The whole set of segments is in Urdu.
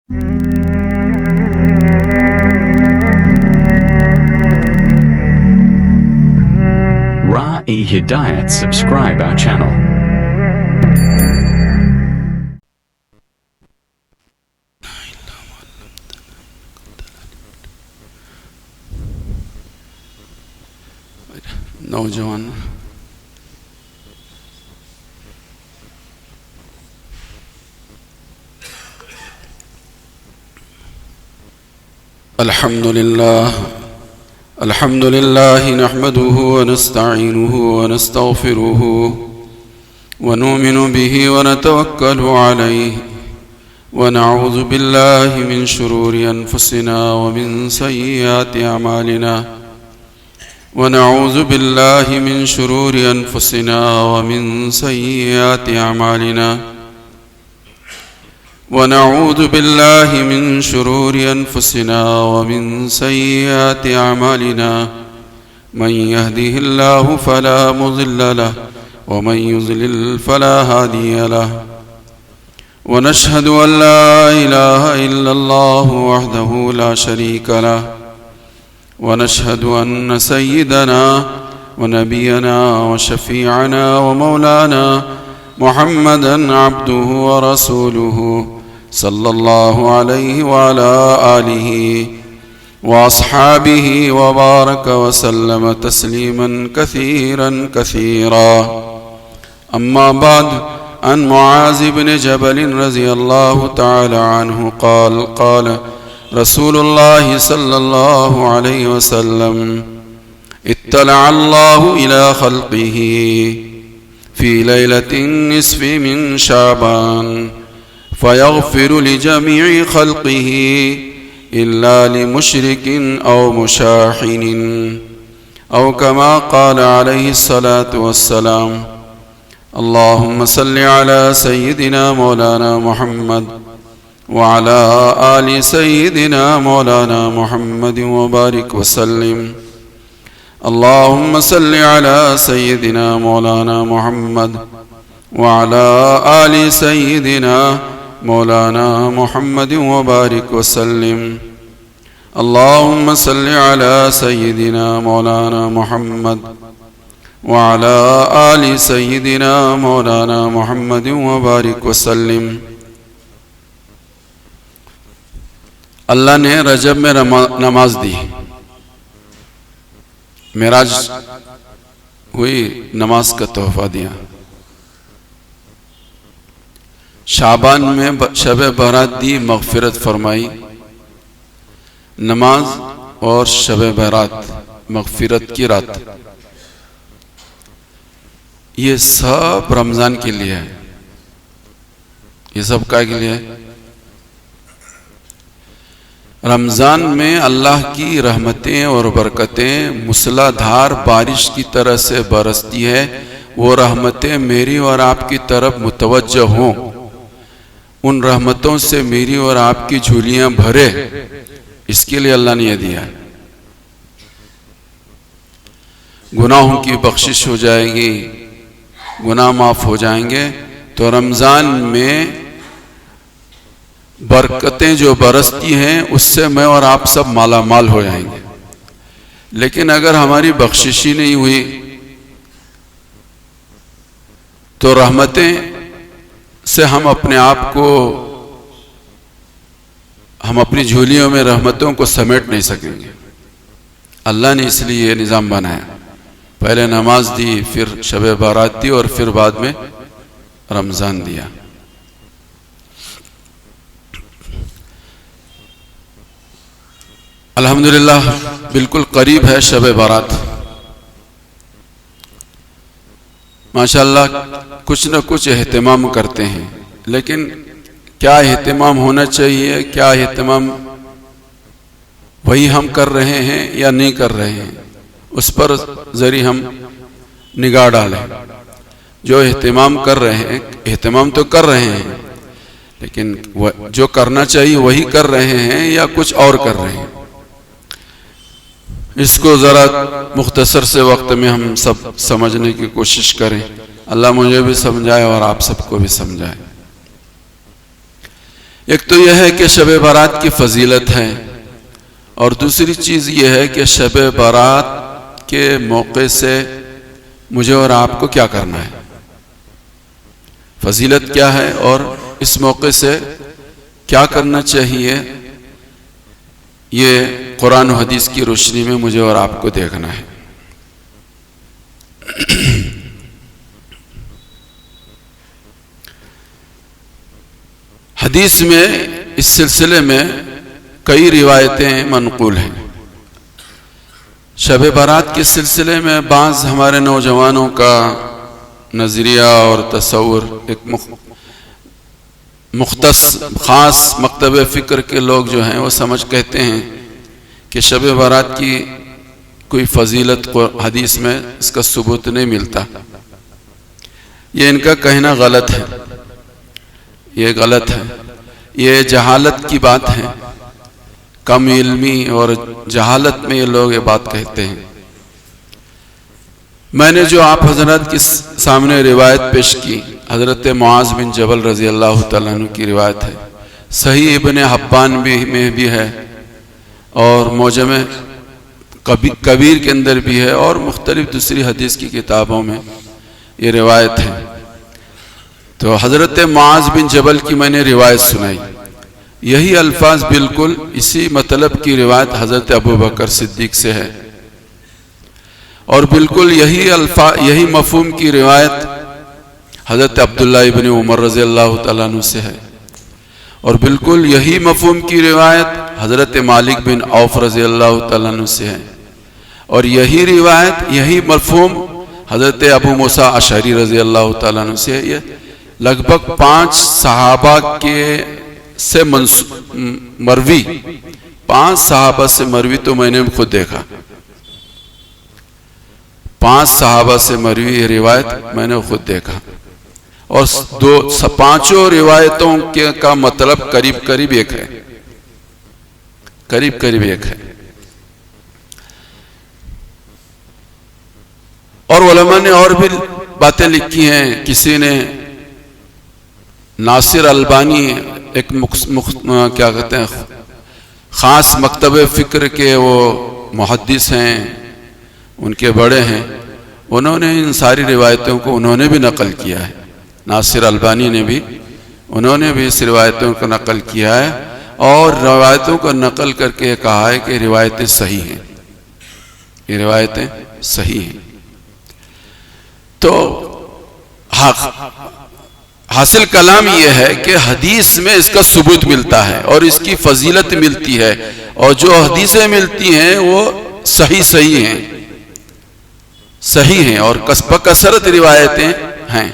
Ra'i Hidayat, subscribe our channel. نوجوان الحمد لله نحمده ونستعينه ونستغفره ونؤمن به ونتوكل عليه ونعوذ بالله من شرور أنفسنا ومن سيئات أعمالنا ونعوذ بالله من شرور أنفسنا ومن سيئات أعمالنا ونعوذ بالله من شرور أنفسنا ومن سيئات أعمالنا من يهده الله فلا مضل له ومن يضلل فلا هادي له ونشهد أن لا إله إلا الله وحده لا شريك له ونشهد أن سيدنا ونبينا وشفيعنا ومولانا محمدًا عبده ورسوله صلى الله عليه وعلى آله وأصحابه وبارك وسلم تسليماً كثيراً كثيراً. أما بعد، عن معاذ بن جبل رضي الله تعالى عنه قال رسول الله صلى الله عليه وسلم: اطلع الله إلى خلقه في ليلة النصف من شعبان فيغفر لجميع خلقه إلا لمشرك أو مشاحن، أو كما قال عليه الصلاة والسلام. اللهم صل على سيدنا مولانا محمد وعلى آل سيدنا مولانا محمد وبارك وسلم. اللهم صل على سيدنا مولانا محمد وعلى آل سيدنا مولانا محمد وبارك وسلم. اللهم صل على سيدنا مولانا محمد وعلى آل سيدنا مولانا محمد وبارك وسلم. اللہ نے رجب میں نماز دی، معراج ہوئی، نماز کا تحفہ دیا. شعبان میں شب برات دی، مغفرت فرمائی. نماز اور شب برات، مغفرت کی رات، یہ سب رمضان کے لیے ہے. یہ سب کا کے لیے ہے؟ رمضان میں اللہ کی رحمتیں اور برکتیں مسلح دھار بارش کی طرح سے برستی ہے. وہ رحمتیں میری اور آپ کی طرف متوجہ ہوں، ان رحمتوں سے میری اور آپ کی جھولیاں بھرے، اس کے لیے اللہ نے یہ دیا. گناہوں کی بخشش ہو جائے گی، گناہ معاف ہو جائیں گے. تو رمضان میں برکتیں جو برستی ہیں اس سے میں اور آپ سب مالا مال ہو جائیں گے. لیکن اگر ہماری بخشش ہی نہیں ہوئی تو رحمتیں سے ہم اپنے آپ کو، ہم اپنی جھولیوں میں رحمتوں کو سمیٹ نہیں سکیں گے. اللہ نے اس لیے یہ نظام بنایا، پہلے نماز دی، پھر شب برات دی، اور پھر بعد میں رمضان دیا. الحمدللہ بالکل قریب ہے شب برات. ماشاءاللہ کچھ نہ کچھ اہتمام کرتے ہیں، لیکن کیا اہتمام ہونا چاہیے، کیا اہتمام وہی ہم کر رہے ہیں یا نہیں کر رہے ہیں، اس پر ذری ہم نگاہ ڈالیں. جو اہتمام کر رہے ہیں، اہتمام تو کر رہے ہیں، لیکن جو کرنا چاہیے وہی کر رہے ہیں یا کچھ اور کر رہے ہیں. اس کو ذرا مختصر سے وقت میں ہم سب سمجھنے کی کوشش کریں. اللہ مجھے بھی سمجھائے اور آپ سب کو بھی سمجھائے. ایک تو یہ ہے کہ شب برات کی فضیلت ہے، اور دوسری چیز یہ ہے کہ شب برات کے موقع سے مجھے اور آپ کو کیا کرنا ہے، فضیلت کیا ہے اور اس موقع سے کیا کرنا چاہیے، یہ قرآن و حدیث کی روشنی میں مجھے اور آپ کو دیکھنا ہے۔ حدیث میں اس سلسلے میں کئی روایتیں منقول ہیں۔ شب برات کے سلسلے میں بعض ہمارے نوجوانوں کا نظریہ اور تصور، ایک مختص خاص مکتب فکر کے لوگ جو ہیں وہ کہتے ہیں کہ شب برات کی کوئی فضیلت حدیث میں اس کا ثبوت نہیں ملتا۔ یہ ان کا کہنا غلط ہے، یہ غلط ہے، یہ جہالت کی بات ہے، کم علمی اور جہالت میں یہ لوگ یہ بات کہتے ہیں۔ میں نے جو آپ حضرات کے سامنے روایت پیش کی، حضرت معاذ بن جبل رضی اللہ تعالیٰ عنہ کی روایت ہے، صحیح ابن حبان میں بھی ہے، اور معجم کبیر کے اندر بھی ہے، اور مختلف دوسری حدیث کی کتابوں میں یہ روایت ہے۔ تو حضرت معاذ بن جبل کی میں نے روایت سنائی، یہی الفاظ بالکل اسی مطلب کی روایت حضرت ابو بکر صدیق سے ہے، اور بالکل یہی مفہوم کی روایت حضرت عبداللہ ابن عمر رضی اللہ تعالیٰ عنہ سے ہے، اور بالکل یہی مفہوم کی روایت حضرت مالک بن عوف رضی اللہ تعالیٰ عنہ سے ہے، اور یہی روایت یہی مفہوم حضرت ابو موسیٰ اشعری رضی اللہ تعالیٰ عنہ سے ہے۔ یہ لگ بھگ 5 صحابہ کے سے مروی، 5 صحابہ سے مروی تو میں نے خود دیکھا، 5 صحابہ سے مروی یہ روایت میں نے خود دیکھا، اور 5 روایتوں کا مطلب قریب ایک ہے، قریب ایک ہے۔ اور علماء نے اور بھی باتیں لکھی ہیں، کسی نے ناصر البانی ایک کیا کہتے ہیں خاص مکتب فکر کے وہ محدث ہیں، ان کے بڑے ہیں، انہوں نے ان ساری روایتوں کو انہوں نے بھی نقل کیا ہے، ناصر البانی نے بھی انہوں نے بھی اس روایتوں کو نقل کیا ہے، اور روایتوں کو نقل کر کے کہا ہے کہ روایتیں صحیح ہیں، یہ روایتیں صحیح ہیں۔ تو حاصل کلام یہ ہے کہ حدیث میں اس کا ثبوت ملتا ہے اور اس کی فضیلت ملتی ہے، اور جو حدیثیں ملتی ہیں وہ صحیح ہیں اور بکثرت روایتیں ہیں۔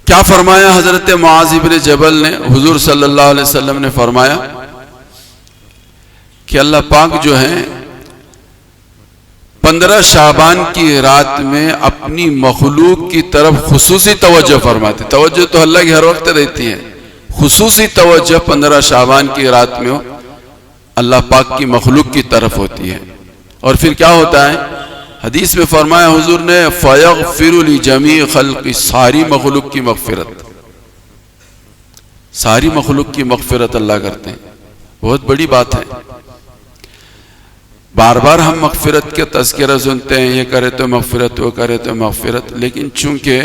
کیا فرمایا حضرت معاذ بن جبل نے؟ حضور صلی اللہ علیہ وسلم نے فرمایا کہ اللہ پاک جو ہے 15 شعبان کی رات میں اپنی مخلوق کی طرف خصوصی توجہ فرماتے، توجہ تو اللہ کی ہر وقت رہتی ہے، خصوصی توجہ 15 شعبان کی رات میں اللہ پاک کی مخلوق کی طرف ہوتی ہے۔ اور پھر کیا ہوتا ہے؟ حدیث میں فرمایا حضور نے فَيَغْفِرُ لِجَمِيعِ خَلْقِ، ساری مخلوق کی مغفرت، ساری مخلوق کی مغفرت اللہ کرتے ہیں، بہت بڑی بات ہے۔ بار بار ہم مغفرت کے تذکرہ سنتے ہیں، یہ کرے تو مغفرت، وہ کرے تو مغفرت، لیکن چونکہ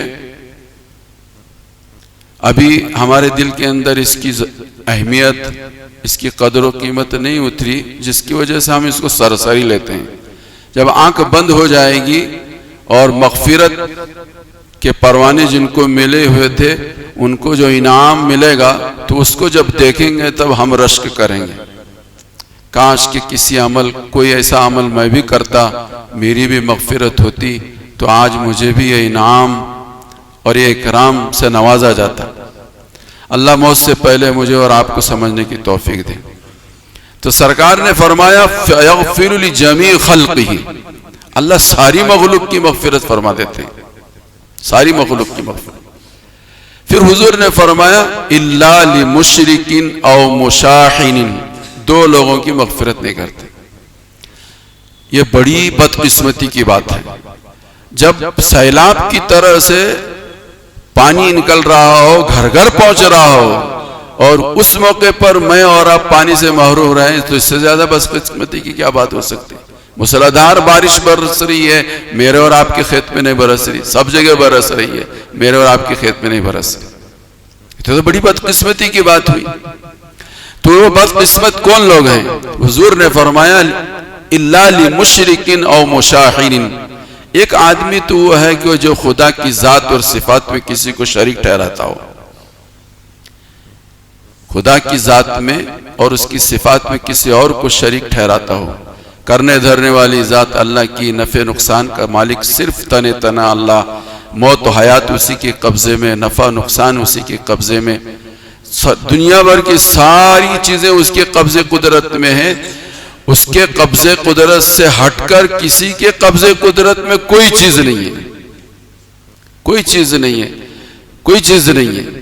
ابھی ہمارے دل کے اندر اس کی اہمیت، اس کی قدر و قیمت نہیں اتری، جس کی وجہ سے ہم اس کو سرسری لیتے ہیں۔ جب آنکھ بند ہو جائے گی اور مغفرت کے پروانے جن کو ملے ہوئے تھے ان کو جو انعام ملے گا تو اس کو جب دیکھیں گے تب ہم رشک کریں گے، کاش کہ کسی عمل، کوئی ایسا عمل میں بھی کرتا، میری بھی مغفرت ہوتی تو آج مجھے بھی یہ انعام اور یہ اکرام سے نوازا جاتا۔ اللہ موت سے پہلے مجھے اور آپ کو سمجھنے کی توفیق دے۔ تو سرکار نے فرمایا فَيَغْفِرُ لِجَمِيعِ خَلْقِهِ، اللہ ساری مخلوق کی مغفرت فرما دیتے ہیں، ساری مخلوق کی مغفرت۔ پھر حضور نے فرمایا إِلَّا لِمُشْرِكٍ أَوْ مُشَاحِنٍ، 2 لوگوں کی مغفرت نہیں کرتے۔ یہ بڑی بدقسمتی کی بات ہے، جب سیلاب کی طرح سے پانی نکل رہا ہو، گھر گھر پہنچ رہا ہو، اور اس موقع پر میں اور آپ پانی سے محروم رہیں، تو اس سے زیادہ بدقسمتی کی کیا بات ہو سکتی؟ موسلادھار بارش برس رہی ہے، میرے اور آپ کے کھیت میں نہیں برس رہی، سب جگہ برس رہی ہے، میرے اور آپ کے کھیت میں نہیں برس رہی، تو بڑی بدقسمتی کی بات ہوئی۔ تو وہ بدقسمت کون لوگ ہیں؟ حضور نے فرمایا الا لمشرک او مشاہن، ایک آدمی تو وہ ہے کہ جو خدا کی ذات اور صفات میں کسی کو شریک ٹھہراتا ہو، خدا کی ذات میں اور اس کی صفات میں کسی اور کو شریک ٹھہراتا ہو۔ کرنے دھرنے والی ذات اللہ کی، نفع نقصان کا مالک صرف تنہا اللہ، موت و حیات اسی کے قبضے میں، نفع نقصان اسی کے قبضے میں، دنیا بھر کی ساری چیزیں اس کے قبضے قدرت میں ہیں۔ اس کے قبضے قدرت سے ہٹ کر کسی کے قبضے قدرت میں کوئی چیز نہیں ہے، کوئی چیز نہیں ہے، کوئی چیز نہیں ہے۔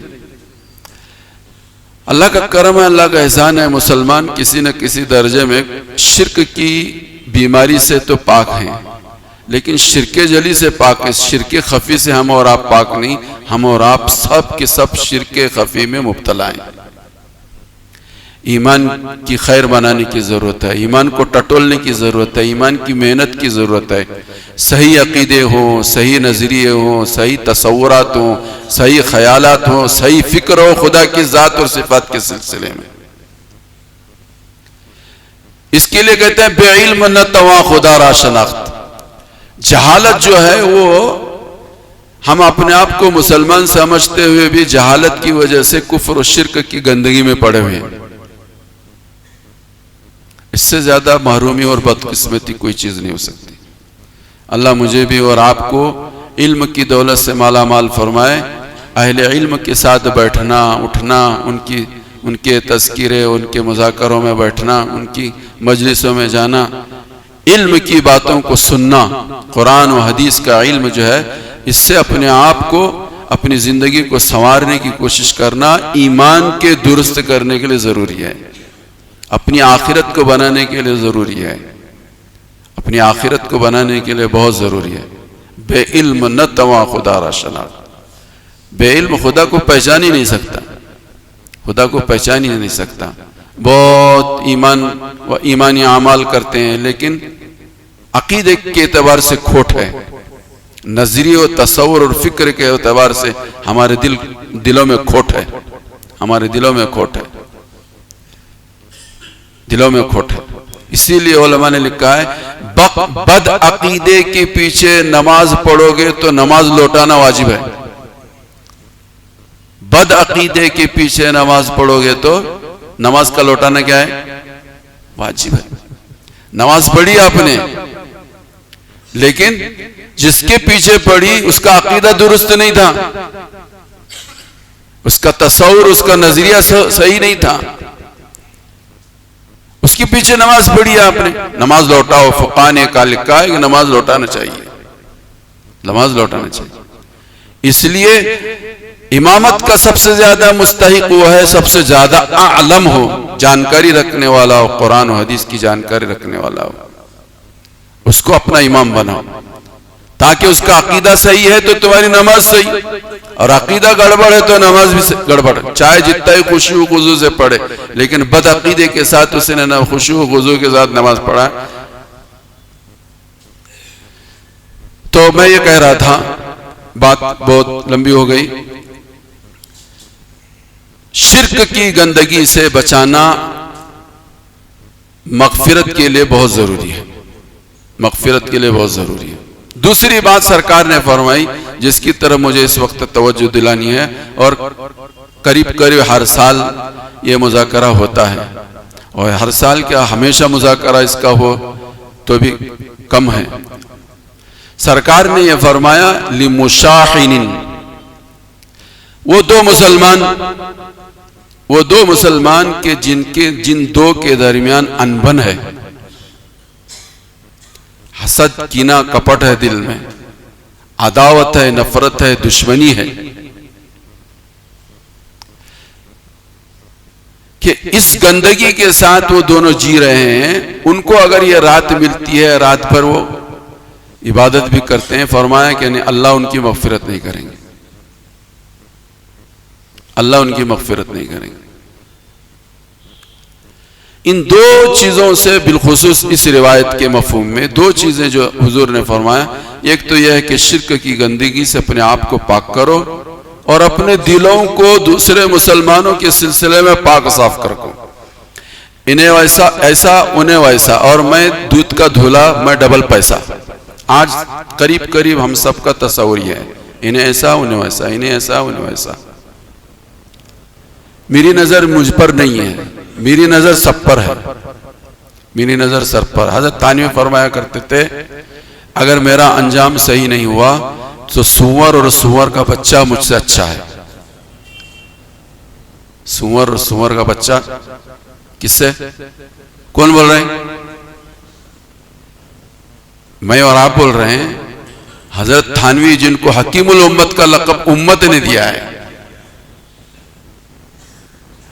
اللہ کا کرم ہے، اللہ کا احسان ہے، مسلمان کسی نہ کسی درجے میں شرک کی بیماری سے تو پاک ہیں، لیکن شرک جلی سے پاک ہے، شرک خفی سے ہم اور آپ پاک نہیں، ہم اور آپ سب کے سب شرک خفی میں مبتلا ہیں۔ ایمان کی خیر بنانے کی ضرورت ہے، ایمان کو ٹٹولنے کی ضرورت ہے، ایمان کی محنت کی ضرورت ہے، صحیح عقیدے ہوں، صحیح نظریے ہوں، صحیح تصورات ہوں، صحیح خیالات ہوں، صحیح فکر ہو خدا کی ذات اور صفات کے سلسلے میں۔ اس کے لیے کہتے ہیں بے علم نہ تواں خدا را شناخت۔ جہالت جو ہے وہ ہم اپنے آپ کو مسلمان سمجھتے ہوئے بھی جہالت کی وجہ سے کفر و شرک کی گندگی میں پڑے ہوئے ہیں۔ اس سے زیادہ محرومی اور بدقسمتی کوئی چیز نہیں ہو سکتی۔ اللہ مجھے بھی اور آپ کو علم کی دولت سے مالا مال فرمائے، اہل علم کے ساتھ بیٹھنا اٹھنا، ان کے تذکرے، ان کے مذاکروں میں بیٹھنا، ان کی مجلسوں میں جانا، علم کی باتوں کو سننا، قرآن و حدیث کا علم جو ہے، اس سے اپنے آپ کو، اپنی زندگی کو سنوارنے کی کوشش کرنا ایمان کے درست کرنے کے لیے ضروری ہے، اپنی آخرت کو بنانے کے لیے ضروری ہے، اپنی آخرت کو بنانے کے لیے بہت ضروری ہے۔ بے علم نہ تواں خدا را شناخت، بے علم خدا کو پہچان ہی نہیں سکتا، خدا کو پہچان ہی نہیں سکتا۔ بہت ایمانی اعمال کرتے ہیں لیکن عقیدے کے اعتبار سے کھوٹ ہے، نظریے و تصور اور فکر کے اعتبار سے ہمارے دلوں میں کھوٹ ہے، ہمارے دلوں میں کھوٹ ہے، دلوں میں کھوٹ ہے۔ اسی لیے علماء نے لکھا ہے بد عقیدے کے پیچھے نماز پڑھو گے تو نماز لوٹانا واجب ہے، بد عقیدے کے پیچھے نماز پڑھو گے تو نماز کا لوٹانا کیا ہے؟ واجب ہے۔ نماز پڑھی آپ نے، لیکن جس کے پیچھے پڑھی اس کا عقیدہ درست نہیں تھا، اس کا تصور، اس کا نظریہ صحیح نہیں تھا، اس کے پیچھے نماز پڑھی آپ نے، نماز لوٹاؤ۔ فقہ نے لکھا ہے کہ نماز لوٹانا چاہیے، نماز لوٹانا چاہیے۔ اس لیے امامت کا سب سے زیادہ مستحق وہ ہے، سب سے زیادہ اعلم ہو، جانکاری رکھنے والا ہو، قرآن و حدیث کی جانکاری رکھنے والا ہو، اس کو اپنا امام بناؤ، تاکہ اس کا عقیدہ صحیح ہے تو تمہاری نماز صحیح، اور عقیدہ گڑبڑ ہے تو نماز بھی گڑبڑ، چاہے جتنا ہی خشوع و خضوع سے پڑھے، لیکن بد عقیدے کے ساتھ اس نے نہ خشوع و خضوع کے ساتھ نماز پڑھا۔ تو میں یہ کہہ رہا تھا، بات بہت لمبی ہو گئی، شرک کی گندگی سے بچانا مغفرت کے لیے بہت ضروری ہے، مغفرت کے لیے بہت ضروری ہے۔ دوسری بات سرکار نے فرمائی جس کی طرف مجھے اس وقت توجہ دلانی ہے، اور قریب ہر سال یہ مذاکرہ ہوتا ہے، اور ہر سال کیا ہمیشہ مذاکرہ اس کا ہو تو بھی کم ہے۔ سرکار نے یہ فرمایا لمشاحن، وہ دو مسلمان کے جن دو کے درمیان انبن ہے، حسد، کینہ، کپٹ ہے دل میں، عداوت ہے، نفرت ہے، دشمنی ہے، کہ اس گندگی کے ساتھ وہ دونوں جی رہے ہیں، ان کو اگر یہ رات ملتی ہے، رات بھر وہ عبادت بھی کرتے ہیں، فرمایا کہ اللہ ان کی مغفرت نہیں کریں گے، اللہ ان کی مغفرت نہیں کریں گے۔ ان دو چیزوں سے بالخصوص اس روایت کے مفہوم میں دو چیزیں جو حضور نے فرمایا، ایک تو یہ ہے کہ شرک کی گندگی سے اپنے آپ کو پاک کرو اور اپنے دلوں کو دوسرے مسلمانوں کے سلسلے میں پاک صاف کر کو، انہیں ایسا انہیں ویسا، اور میں دودھ کا دھلا میں ڈبل پیسہ۔ آج قریب ہم سب کا تصور یہ ہے، انہیں ایسا انہیں ویسا، انہیں ایسا انہیں ویسا۔ میری نظر مجھ پر نہیں ہے، میری نظر سب پر ہے، میری نظر سر پر۔ حضرت تانوی فرمایا کرتے تھے اگر میرا انجام صحیح نہیں ہوا تو سور اور سور کا بچہ مجھ سے اچھا ہے۔ سور اور سور کا بچہ کس سے؟ کون بول رہے ہیں؟ میں اور آپ بول رہے ہیں۔ حضرت تھانوی جن کو حکیم الامت کا لقب امت نے دیا ہے،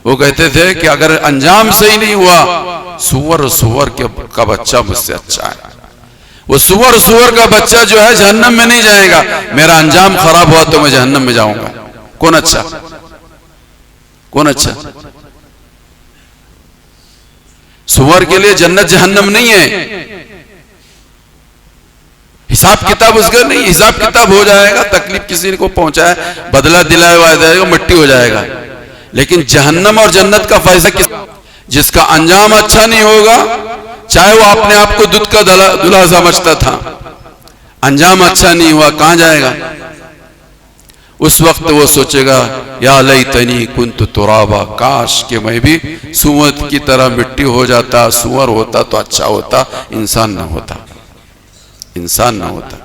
وہ کہتے تھے کہ اگر انجام صحیح نہیں ہوا سور کا بچہ مجھ سے اچھا ہے۔ وہ سور کا بچہ جو ہے جہنم میں نہیں جائے گا، میرا انجام خراب ہوا تو میں جہنم میں جاؤں گا۔ کون اچھا؟ کون اچھا؟ سور کے لیے جنت جہنم نہیں ہے، حساب کتاب اس کا نہیں، حساب کتاب ہو جائے گا، تکلیف کسی کو پہنچا ہے بدلہ دلایا ہوا جائے گا، مٹی ہو جائے گا۔ لیکن جہنم اور جنت کا فیصلہ جس کا انجام اچھا نہیں ہوگا، چاہے وہ اپنے آپ کو دودھ کا دلہا سمجھتا تھا، انجام اچھا نہیں ہوا، کہاں جائے گا؟ اس وقت وہ سوچے گا یا لیتنی کنت ترابا، کاش کہ میں بھی سور کی طرح مٹی ہو جاتا، سور ہوتا تو اچھا ہوتا، انسان نہ ہوتا، انسان نہ ہوتا۔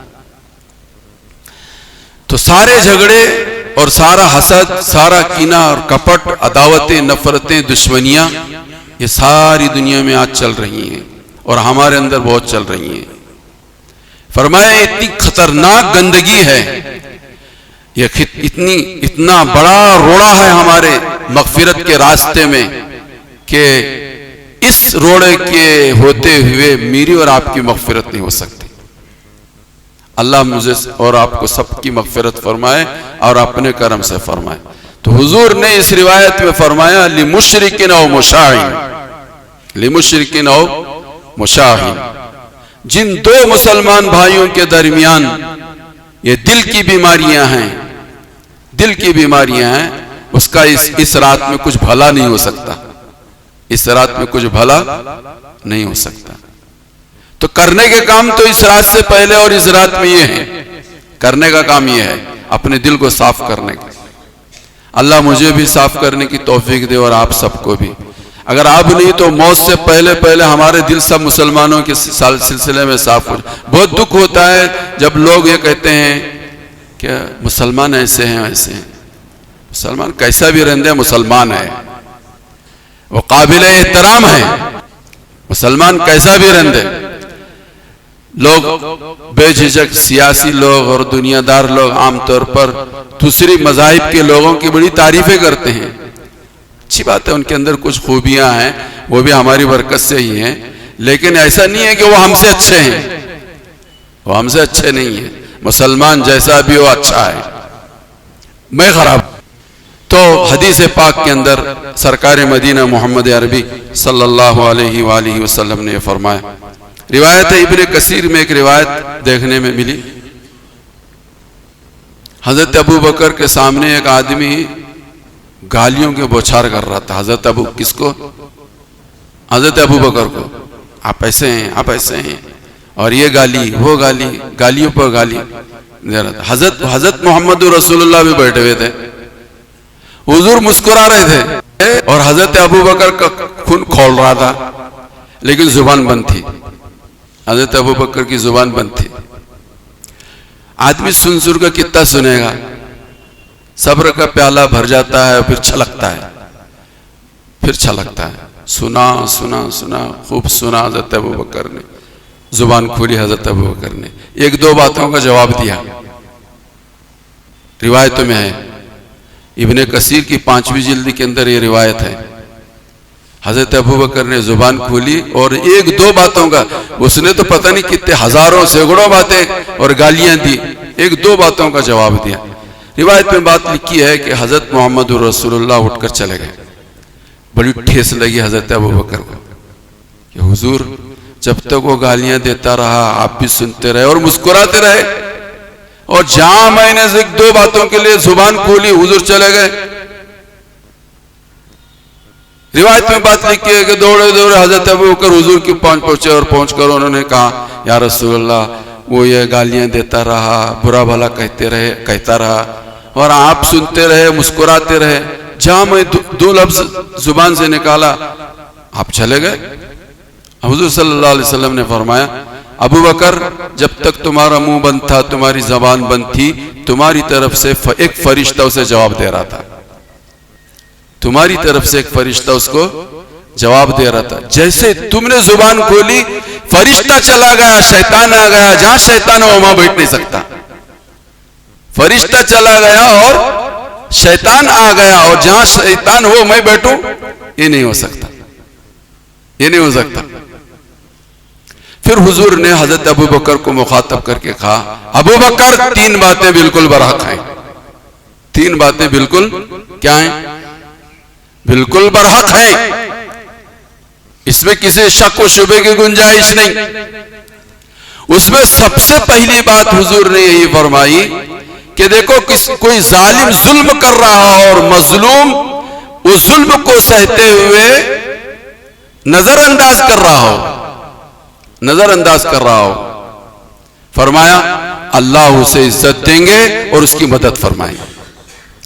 تو سارے جھگڑے اور سارا حسد، سارا کینہ اور کپٹ، عداوتیں، نفرتیں، دشمنیاں، یہ ساری دنیا میں آج چل رہی ہیں اور ہمارے اندر بہت چل رہی ہیں۔ فرمایا اتنی خطرناک گندگی ہے، یہ اتنا بڑا روڑا ہے ہمارے مغفرت کے راستے میں کہ اس روڑے کے ہوتے ہوئے میری اور آپ کی مغفرت نہیں ہو سکتی۔ اللہ مجھے اور آپ کو سب کی مغفرت فرمائے اور اپنے کرم سے فرمائے۔ تو حضور نے اس روایت میں فرمایا لِمُشْرِكٍ أَوْ مُشَاحٍ، لِمُشْرِكٍ أَوْ مُشَاحٍ، جن دو مسلمان بھائیوں کے درمیان یہ دل کی بیماریاں ہیں، دل کی بیماریاں ہیں، اس کا اس رات میں کچھ بھلا نہیں ہو سکتا، اس رات میں کچھ بھلا نہیں ہو سکتا۔ تو کرنے کے کام تو اس رات سے پہلے اور اس رات میں یہ ہے، کرنے کا کام یہ ہے اپنے دل کو صاف کرنے کا۔ اللہ مجھے بھی صاف کرنے کی توفیق دے اور آپ سب کو بھی۔ اگر آپ نہیں تو موت سے پہلے ہمارے دل سب مسلمانوں کے سلسلے میں صاف ہو جائے۔ بہت دکھ ہوتا ہے جب لوگ یہ کہتے ہیں کہ مسلمان ایسے ہیں ویسے ہیں۔ مسلمان کیسا بھی رہندے مسلمان ہے، وہ قابل احترام ہے، مسلمان کیسا بھی رہندے۔ لوگ بے جھجک سیاسی لوگ اور دنیا دار لوگ عام طور پر دوسری مذاہب کے لوگوں کی بڑی تعریفیں کرتے ہیں، اچھی بات ہے، ان کے اندر کچھ خوبیاں ہیں، وہ بھی ہماری برکت سے ہی ہیں، لیکن ایسا نہیں ہے کہ وہ ہم سے اچھے ہیں، وہ ہم سے اچھے نہیں ہیں۔ مسلمان جیسا بھی ہو اچھا ہے، میں خراب۔ تو حدیث پاک کے اندر سرکار مدینہ محمد عربی صلی اللہ علیہ وآلہ وسلم نے فرمایا، روایت ابن کثیر میں ایک روایت دیکھنے میں ملی، حضرت ابو بکر کے سامنے ایک آدمی گالیوں کے بوچھار کر رہا تھا۔ حضرت ابو کس کو؟ حضرت ابو بکر کو، آپ ایسے ہیں، آپ ایسے ہیں، اور یہ گالی وہ گالی، گالیوں پر گالی دے رہا تھا۔ حضرت محمد رسول اللہ بھی بیٹھے ہوئے تھے، حضور مسکرا رہے تھے اور حضرت ابو بکر کا خون کھول رہا تھا، لیکن زبان بند تھی، حضرت ابو بکر کی زبان بند تھی۔ آدمی سن کا کتنا سنے گا، صبر کا پیالہ بھر جاتا ہے، پھر چھلکتا ہے، پھر چھلکتا ہے۔ سنا سنا سنا خوب سنا حضرت ابو بکر نے، زبان کھولی حضرت ابو بکر نے، ایک دو باتوں کا جواب دیا۔ روایتوں میں ہے، ابن کثیر کی 5ویں جلد کے اندر یہ روایت ہے، حضرت ابو بکر نے زبان کھولی اور ایک دو باتوں کا، اس نے تو پتہ نہیں کتنے ہزاروں سینکڑوں باتیں اور گالیاں دی، ایک دو باتوں کا جواب دیا۔ روایت میں بات لکھی ہے کہ حضرت محمد رسول اللہ اٹھ کر چلے گئے. بڑی ٹھیس لگی حضرت ابوبکر کو کہ حضور جب تک وہ گالیاں دیتا رہا آپ بھی سنتے رہے اور مسکراتے رہے, اور جہاں میں نے سے 2 باتوں کے لیے زبان کھولی حضور چلے گئے. روایت میں بات لکھی ہے کہ دوڑے حضرت ابوبکر حضور کی پہنچے اور پہنچ کر انہوں نے کہا یا رسول اللہ وہ یہ گالیاں دیتا رہا, برا بھلا کہتا رہا اور آپ سنتے رہے, مسکراتے رہے. جہاں میں 2 لفظ زبان سے نکالا آپ چلے گئے. حضور صلی اللہ علیہ وسلم نے فرمایا ابوبکر جب تک تمہارا منہ بند تھا, تمہاری زبان بند تھی, تمہاری طرف سے ایک فرشتہ اسے جواب دے رہا تھا. تمہاری طرف سے ایک فرشتہ اس کو جواب دے رہا تھا. جیسے تم نے زبان کھولی فرشتہ چلا گیا, شیطان آ گیا. جہاں شیطان ہو وہاں بیٹھ نہیں سکتا. فرشتہ چلا گیا اور شیطان آ گیا, اور جہاں شیطان ہو میں بیٹھوں یہ نہیں ہو سکتا, یہ نہیں ہو سکتا. پھر حضور نے حضرت ابوبکر کو مخاطب کر کے کہا ابوبکر 3 باتیں بالکل برحق ہیں. 3 باتیں بالکل کیا ہیں؟ بالکل برحق ہیں, اس میں کسی شک و شبے کی گنجائش نہیں. اس میں سب سے پہلی بات حضور نے یہی فرمائی کہ دیکھو کوئی ظالم ظلم کر رہا ہو اور مظلوم اس ظلم کو سہتے ہوئے نظر انداز کر رہا ہو, فرمایا اللہ اسے عزت دیں گے اور اس کی مدد فرمائیں گے.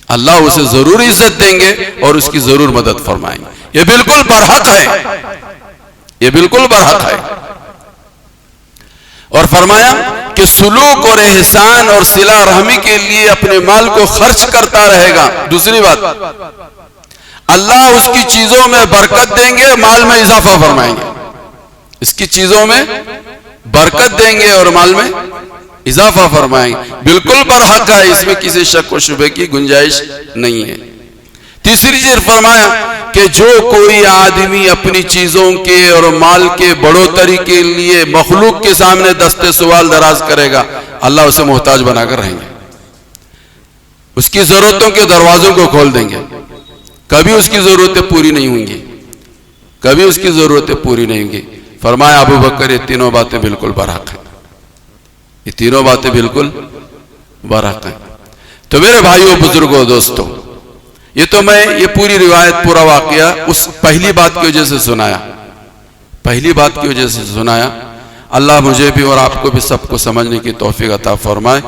اللہ اسے ضرور عزت دیں گے اور اس کی ضرور مدد فرمائیں گے. یہ بالکل برحق ہے, یہ بالکل برحق ہے. اور فرمایا کہ سلوک اور احسان اور صلہ رحمی کے لیے اپنے مال کو خرچ کرتا رہے گا. دوسری بات اللہ اس کی چیزوں میں برکت دیں گے, مال میں اضافہ فرمائیں گے. اس کی چیزوں میں برکت دیں گے اور مال میں اضافہ فرمائیں گے. بالکل برحق ہے, اس میں کسی شک و شبے کی گنجائش نہیں ہے. تیسری چیز فرمایا کہ جو کوئی آدمی اپنی چیزوں کے اور مال کے بڑھوتری کے لیے مخلوق کے سامنے دست سوال دراز کرے گا اللہ اسے محتاج بنا کر رہیں گے. اس کی ضرورتوں کے دروازوں کو کھول دیں گے. کبھی اس کی ضرورتیں پوری نہیں ہوں گی, کبھی اس کی ضرورتیں پوری نہیں ہوں گی. فرمایا ابوبکر یہ 3 باتیں بالکل برحق ہیں, یہ 3 باتیں بالکل برحق ہیں. تو میرے بھائیوں بزرگوں دوستوں, یہ تو میں یہ پوری روایت پورا واقعہ اس پہلی بات کی وجہ سے سنایا, پہلی بات کی وجہ سے سنایا. اللہ مجھے بھی اور آپ کو بھی سب کو سمجھنے کی توفیق عطا فرمائے.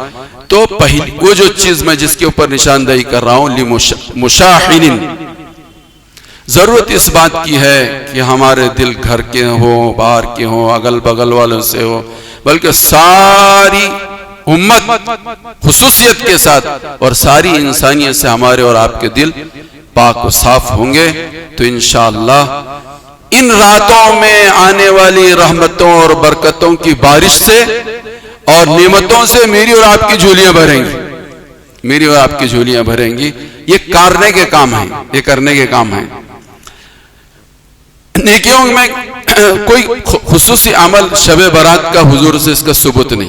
تو پہلی وہ جو چیز میں جس کے اوپر نشاندہی کر رہا ہوں لمشاحن, ضرورت اس بات کی ہے کہ ہمارے دل گھر کے ہوں, باہر کے ہوں, اگل بغل والوں سے ہو, بلکہ ساری امت خصوصیت کے ساتھ اور ساری انسانیت سے ہمارے اور آپ کے دل پاک و صاف ہوں گے تو انشاءاللہ ان راتوں میں آنے والی رحمتوں اور برکتوں کی بارش سے اور نعمتوں سے میری اور آپ کی جھولیاں بھریں گی, میری اور آپ کی جھولیاں بھریں گی. یہ کرنے کے کام ہیں, یہ کرنے کے کام ہیں. نیکیوں میں کوئی خصوصی عمل شب برات کا حضور سے اس کا ثبوت نہیں,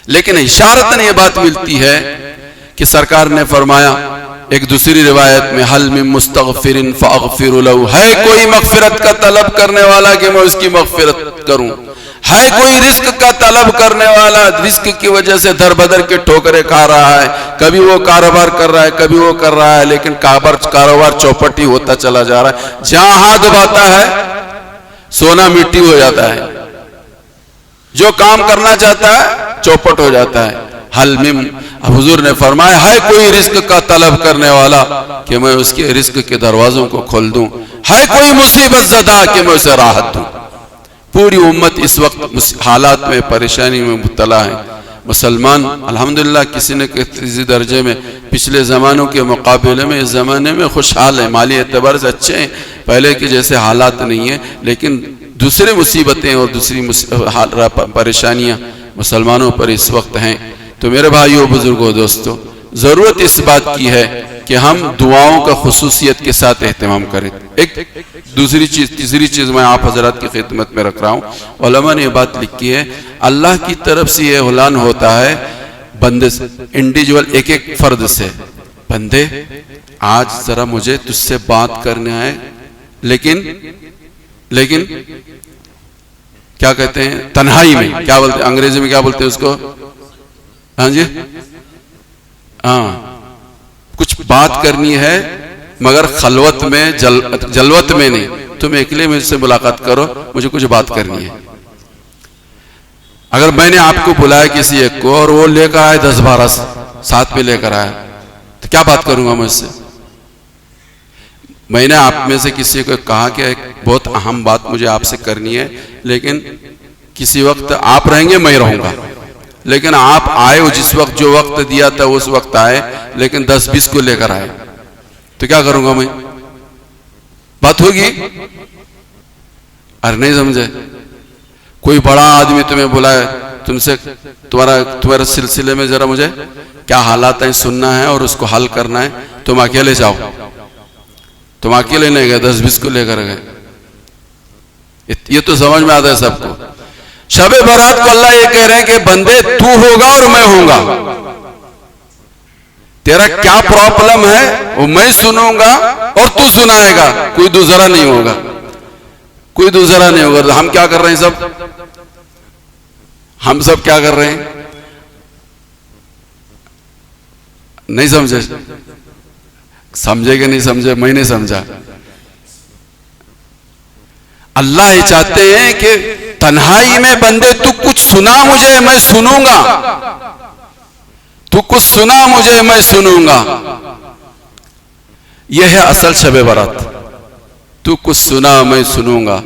لیکن اشارتاً یہ بات ملتی ہے کہ سرکار نے فرمایا ایک دوسری روایت میں حل من مستغفر فاغفر له, ہے کوئی مغفرت کا طلب کرنے والا کہ میں اس کی مغفرت کروں, ہے کوئی رزق کا طلب کرنے والا رزق کی وجہ سے در بدر کے ٹھوکریں کھا رہا ہے, کبھی وہ کاروبار کر رہا ہے کبھی وہ کر رہا ہے, لیکن کاروبار چوپٹ ہی ہوتا چلا جا رہا ہے. جہاں ہاتھ دباتا ہے سونا مٹی ہو جاتا ہے, جو کام کرنا چاہتا ہے چوپٹ ہو جاتا ہے. حضور نے فرمایا ہے کوئی رزق کا طلب کرنے والا کہ میں اس کے رزق کے دروازوں کو کھول دوں, ہے کوئی مصیبت زدہ کہ میں اسے راحت دوں. پوری امت اس وقت حالات میں پریشانی میں مبتلا ہے. مسلمان الحمدللہ کسی نہ کسی درجے میں پچھلے زمانوں کے مقابلے میں اس زمانے میں خوشحال ہیں, مالی اعتبار سے اچھے ہیں, پہلے کے جیسے حالات نہیں ہیں, لیکن دوسرے مصیبتیں اور دوسری پریشانیاں مسلمانوں پر اس وقت ہیں. تو میرے بھائیوں بزرگوں دوستوں, ضرورت اس بات کی ہے کہ ہم دعاؤں کا خصوصیت کے ساتھ اہتمام کریں. ایک دوسری چیز, تیسری چیز میں آپ حضرات کی خدمت میں رکھ رہا ہوں. علماء نے یہ بات لکھی ہے اللہ کی طرف سے یہ اعلان ہوتا ہے بندے سے, انڈیویجول ایک ایک فرد سے, بندے آج ذرا مجھے تجھ سے بات کرنے آئے, لیکن کیا کہتے ہیں تنہائی میں, کیا بولتے ہیں انگریزی میں, کیا بولتے ہیں اس کو, ہاں جی, ہاں, کچھ بات کرنی ہے مگر خلوت میں, جلوت میں نہیں, تم اکیلے مجھ سے ملاقات کرو, مجھے کچھ بات کرنی ہے. اگر میں نے آپ کو بلایا کسی ایک کو اور وہ لے کر آئے 10-12 ساتھ میں لے کر آئے, تو کیا بات کروں گا مجھ سے؟ میں نے آپ میں سے کسی کو کہا کہ ایک بہت اہم بات مجھے آپ سے کرنی ہے, لیکن کسی وقت آپ رہیں گے میں رہوں گا, لیکن آپ آئے ہو جس وقت جو وقت دیا تھا اس وقت آئے, لیکن 10-20 کو لے کر آئے, تو کیا کروں گا میں؟ بات ہوگی؟ ارے نہیں سمجھے. کوئی بڑا آدمی تمہیں بلائے, تم سے تمہارے سلسلے میں ذرا مجھے کیا حالات ہیں سننا ہے اور اس کو حل کرنا ہے, تم اکیلے جاؤ, تم اکیلے نہیں گئے, 10-20 کو لے کر گئے. یہ تو سمجھ میں آتا ہے سب کو. شب برات کو اللہ یہ کہہ رہے ہیں کہ بندے تو ہوگا اور میں ہوں گا, تیرا کیا پرابلم ہے وہ میں سنوں گا اور تو سنائے گا, کوئی دوسرا نہیں ہوگا, کوئی دوسرا نہیں ہوگا. ہم کیا کر رہے ہیں سب, ہم سب کیا کر رہے ہیں, نہیں سمجھے؟ سمجھے کہ نہیں سمجھے؟ میں نہیں سمجھا. اللہ یہ چاہتے ہیں کہ تنہائی میں بندے تو کچھ سنا مجھے میں سنوں گا, تو کچھ سنا مجھے میں سنوں گا. یہ ہے اصل شب برات. تو کچھ سنا میں سنوں گا,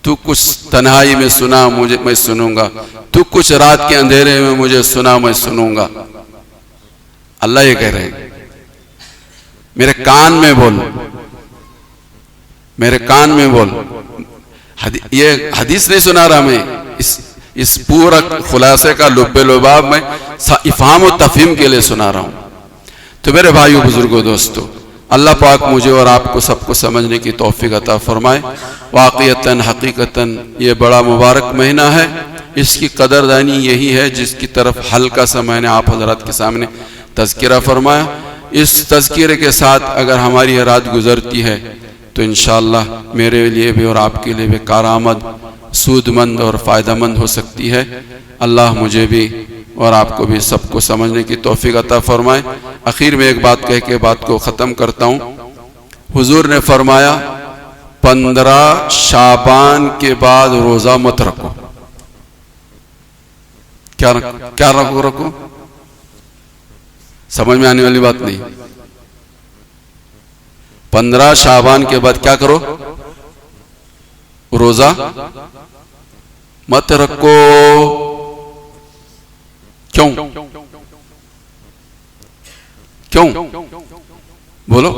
تو کچھ تنہائی میں سنا مجھے میں سنوں گا, تو کچھ رات کے اندھیرے میں مجھے سنا میں سنوں گا. اللہ یہ کہہ رہے ہیں میرے کان میں بول, میرے کان میں بول. یہ حدیث نہیں سنا رہا میں, اس پورا خلاصے کا لب لباب میں افہام و تفہیم کے لیے سنا رہا ہوں. تو میرے بھائیو, بزرگوں, دوستو, اللہ پاک مجھے اور آپ کو سب کو سمجھنے کی توفیق عطا فرمائے. واقعتاً حقیقتاً یہ بڑا مبارک مہینہ ہے, اس کی قدردانی یہی ہے جس کی طرف ہلکا سا میں نے آپ حضرات کے سامنے تذکرہ فرمایا. اس تذکرے کے ساتھ اگر ہماری یہ رات گزرتی ہے تو انشاءاللہ میرے لیے بھی اور آپ کے لیے بھی کارآمد, سود مند اور فائدہ مند ہو سکتی ہے. اللہ مجھے بھی اور آپ کو بھی سب کو سمجھنے کی توفیق عطا فرمائے. آخر میں ایک بات کہہ کے بات کو ختم کرتا ہوں. حضور نے فرمایا 15 شعبان کے بعد روزہ مت رکھو. کیا رکھو؟ سمجھ میں آنے والی بات نہیں. 15 شعبان کے بعد کیا کرو؟ روزہ مت رکھو. کیوں بولو؟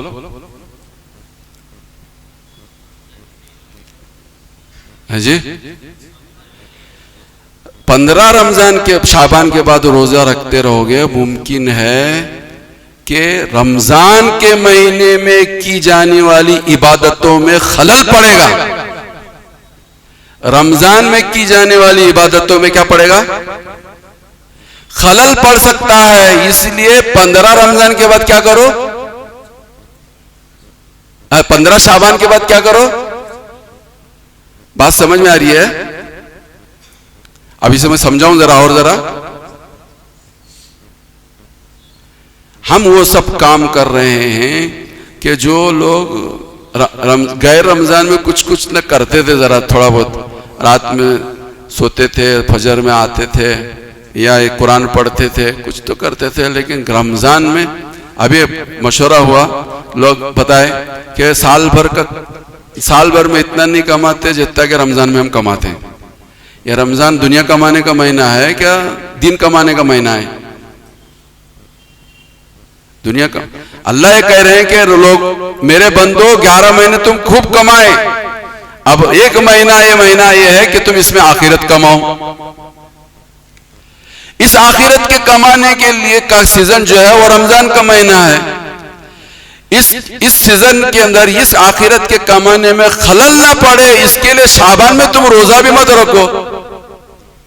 جی 15 رمضان کے شعبان کے بعد روزہ رکھتے رہو گے, ممکن ہے کہ رمضان کے مہینے میں کی جانے والی عبادتوں میں خلل پڑے گا. رمضان میں کی جانے والی عبادتوں میں کیا پڑے گا؟ خلل پڑ سکتا ہے. اس لیے 15 رمضان کے بعد کیا کرو؟ 15 شعبان کے بعد کیا کرو؟ بات سمجھ میں آ رہی ہے؟ اب اسے میں سمجھاؤں ذرا اور ذرا. ہم وہ سب کام کر رہے ہیں کہ جو لوگ غیر رمضان میں کچھ نہ کرتے تھے, ذرا تھوڑا بہت رات میں سوتے تھے, فجر میں آتے تھے, یا ایک قرآن پڑھتے تھے, کچھ تو کرتے تھے. لیکن رمضان میں ابھی مشورہ ہوا, لوگ بتائے کہ سال بھر میں اتنا نہیں کماتے جتنا کہ رمضان میں ہم کماتے ہیں. یہ رمضان دنیا کمانے کا مہینہ ہے کیا دین کمانے کا مہینہ ہے؟ دنیا کا. اللہ یہ کہہ رہے ہیں کہ لوگ میرے بندو 11 مہینے تم خوب کمائے, اب ایک مہینہ یہ ہے کہ تم اس میں آخرت کماؤ. اس آخرت کے کمانے کے لیے کا سیزن جو ہے وہ رمضان کا مہینہ ہے. اس سیزن کے اندر اس آخرت کے کمانے میں خلل نہ پڑے, اس کے لیے شعبان میں تم روزہ بھی مت رکھو.